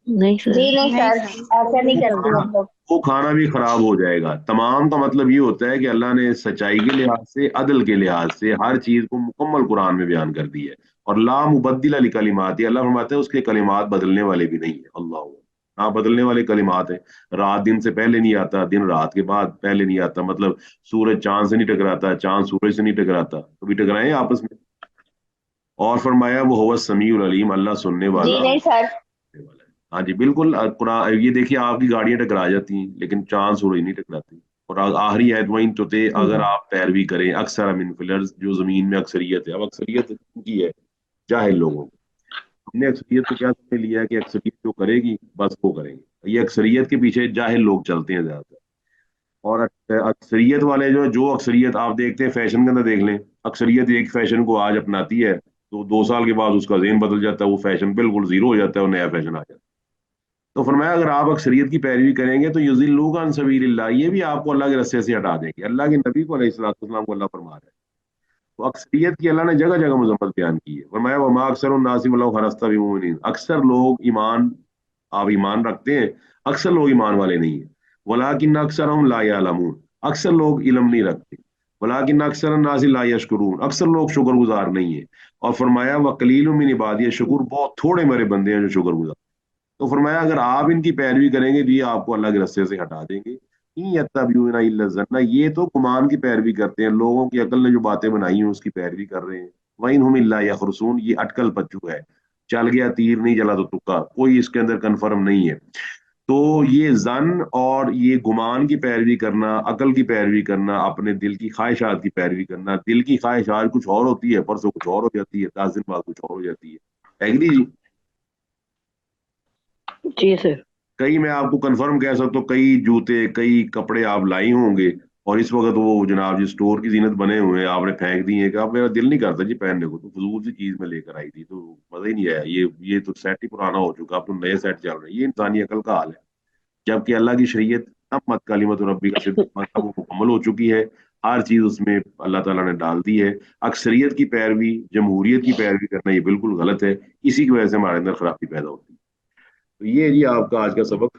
नहीं जी सर। नहीं नहीं सर, सर। ऐसा नहीं वो करते खाना हम लोग। वो खाना भी खराब हो जाएगा। तमाम का मतलब ये होता है कि अल्लाह ने सच्चाई के लिहाज से, अदल के लिहाज से हर चीज को मुकम्मल कुरान में बयान कर दी है। और ला मुबद्दिल ली कलिमात, अल्लाह फरमाते हैं उसके कलिमात बदलने वाले भी नहीं है। अल्लाह, हाँ, बदलने वाले कलिमात है। रात दिन से पहले नहीं आता, दिन रात के बाद पहले नहीं आता, मतलब सूरज चांद से नहीं टकराता, चांद सूरज से नहीं टकराता, कभी टकराए हैं आपस में? और फरमाया वो हुवा समीउल अलीम, अल्लाह सुनने जी वाला, नहीं सर। करने वाला है। हाँ जी, बिल्कुल। कुरान ये देखिए, आपकी गाड़ियां टकरा जाती हैं लेकिन चांद सूरज नहीं टकराती। और आखिरी आयत वहीं तो थे, अगर हम्म, आप पैरवी करें अक्सर मिन फिलर्स, जो जमीन में अक्सरियत है। अब अक्सरियत की है जाहिल लोगों की। हमने अक्सरियत को क्या समझ लिया है कि अक्सरियत जो करेगी बस वो करेंगे, ये अक्सरियत के पीछे जाहिल लोग चलते हैं ज्यादातर। और अक्सरियत वाले जो अक्सरियत आप देखते हैं, फैशन के अंदर देख लें, अक्सरियत एक फैशन को आज अपनाती है, तो 2 साल के बाद उसका ज़हन बदल जाता है, वो फैशन बिल्कुल जीरो हो जाता है और नया फैशन आ जाता है। तो फरमाया अगर आप अक्सरियत की पैरवी करेंगे तो युज़िल्लूका अन सबीलिल्लाह, ये भी आपको अल्लाह के रस्ते से हटा देंगे। अल्लाह के नबी को अलैहिस्सलाम को अल्लाह फरमा रहा है। तो अक्सरियत की अल्लाह ने जगह जगह मजम्मत बयान की है। फरमाया वमा अक्सर नासी वलौ हरस्ता बिमुमिनीन, अक्सर लोग ईमान, आप ईमान रखते हैं, अक्सर लोग ईमान वाले नहीं है। वलाकिन अक्सरहुम ला यालमून, अक्सर लोग इल्म नहीं रखते। वलाकिन अक्सर नासी ला यशकुरून, अक्सर लोग शुक्रगुजार नहीं है। और फरमाया व कलीलुम मिन इबादिय शुकुर, बहुत थोड़े मेरे बंदे हैं जो शुक्रगुजार। तो फरमाया अगर आप इनकी पैरवी करेंगे तो ये आपको अल्लाह के रस्ते से हटा देंगे। इन यत्तबिऊना इल्ला ज़न्ना, ये तो गुमान की पैरवी करते हैं, लोगों की अकल ने जो बातें बनाई हैं उसकी पैरवी कर रहे हैं। वइन हुम इल्ला यखरुसून, ये अटकल पच्चू है, चल गया तीर नहीं जला तो तुक्का, कोई इसके अंदर कन्फर्म नहीं है। तो ये जन और ये गुमान की पैरवी करना, अकल की पैरवी करना, अपने दिल की ख्वाहिशात की पैरवी करना, दिल की ख्वाहिशात कुछ और होती है, परसों कुछ और हो जाती है, 10 दिन बाद कुछ और हो जाती है। एग्री जी? जी सर। कई, मैं आपको कंफर्म कह सकता हूँ, कई जूते कई कपड़े आप लाई होंगे, और इस वक्त वो जनाब जी स्टोर की जीनत बने हुए हैं, आपने फेंक दिए कि आप, मेरा दिल नहीं करता जी पहनने को, तो फजूल सी चीज में लेकर आई थी, तो मजा ही नहीं आया। ये तो सेट ही पुराना हो चुका, अब तो नए सेट चल रहे हैं। ये इंसानी अकल का हाल है। जबकि अल्लाह की शरीयत तब मत कलिमत रब्बी का सिद्दीक, मतलब वो मुकम्मल हो चुकी है, हर चीज उसमें अल्लाह ताला ने डाल दी है। अक्सरियत की पैरवी, जमहूरियत की पैरवी करना ये बिल्कुल गलत है। इसी की वजह से हमारे अंदर खराबी पैदा होती है। तो ये जी आपका आज का सबक।